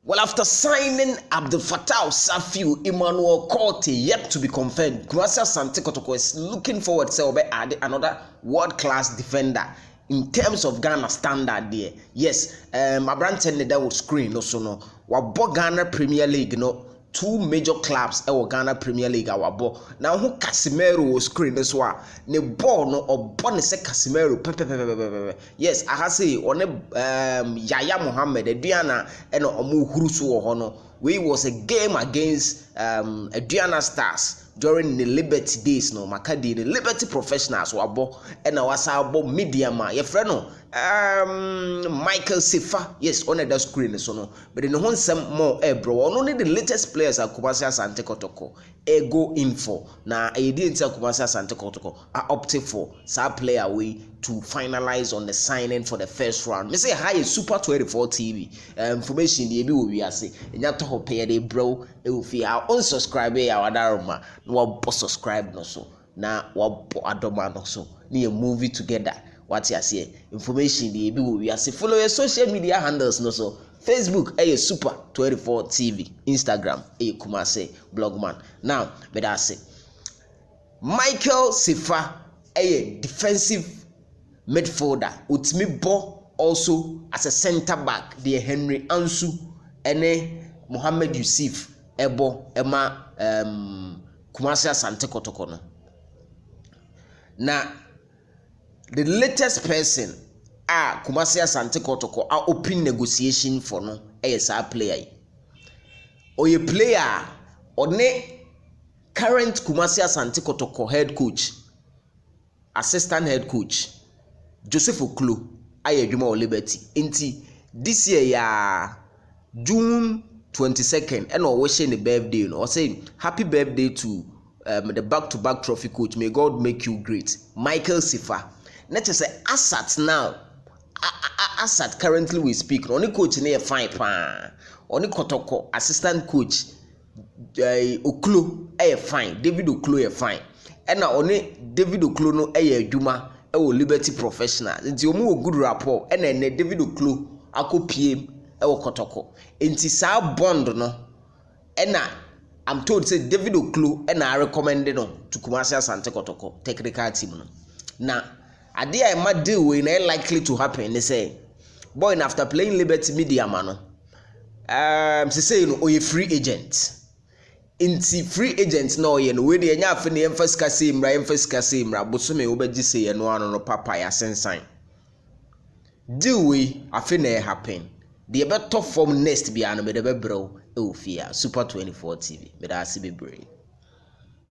Well, after signing Abdel Fattah Safiu, Emmanuel Korte yet to be confirmed, Kumasi Asante Kotoko is looking forward to add another world-class defender in terms of Ghana standard there. Yes, my brand tell that will screen also no. Wabo Ghana Premier League no. Two major clubs Ghana Premier League awabo. Now who Casemiro will screen this one. Ne ball no or born say Casemiro. Yes, I have say on Yaya Mohammed Adriana and Omu Hurusu Hono. We was a game against Adriana Stars during the Liberty days no Makadi the Liberty professionals wabo and our sabo media ma your friend no Michael Sefah, yes, on the screen so no, but in one some more bro, only the latest players are Kumasi Asante Kotoko go in for now. I didn't tell Kumasi Asante Kotoko are opted for star player way to finalize on the signing for the first round. Me say hi Super 24 TV information the will be say and you to pay the bro it will feel unsubscribe our daruma no subscribe no so now what adoma no so near movie together. What you say? Information the we are say follow your social media handles no so Facebook Super 24 TV, Instagram Kumasi Blogman. Now, but I say Michael Sefah defensive midfielder. Utmi Bo also as a centre back. The Henry Ansu ene Mohammed Yusuf Ebo Emma Kumasi Asante Kotoko no. Now the latest person Kumasi Asante Kotoko are open negotiation for no ASR player. Oye player one current Kumasi Asante Kotoko head coach, assistant head coach Joseph Oklo aye Juma Liberty. Inti this year ya June 22nd and wishing the birthday or saying happy birthday to the back-to-back trophy coach. May God make you great, Michael Sefah. Let's just say Asat now. Asat currently we speak. Only coach near fine pan. Only Kotoko assistant coach Oklo fine. David Oklo fine. And now only David Oklo no Juma Liberty professional. It's your more good rapport. And then David Oklo ako PM Kotoko. Inti sa bond no. And now I'm told say David Oklo and I recommended no to Kumasi Asante Kotoko technical team no. Now idea I might deal with ain't likely to happen. They say, boy, after playing Liberty Media man, say you know, or a free agent. Inti free agent no ye no we dey nya afi ne emphas kase mra bosume obaji say ye no ano no papa ya sensan. Deal we afi na happen. The better form next be an me de bebro e ofia Super 24 TV. Me da se bebre.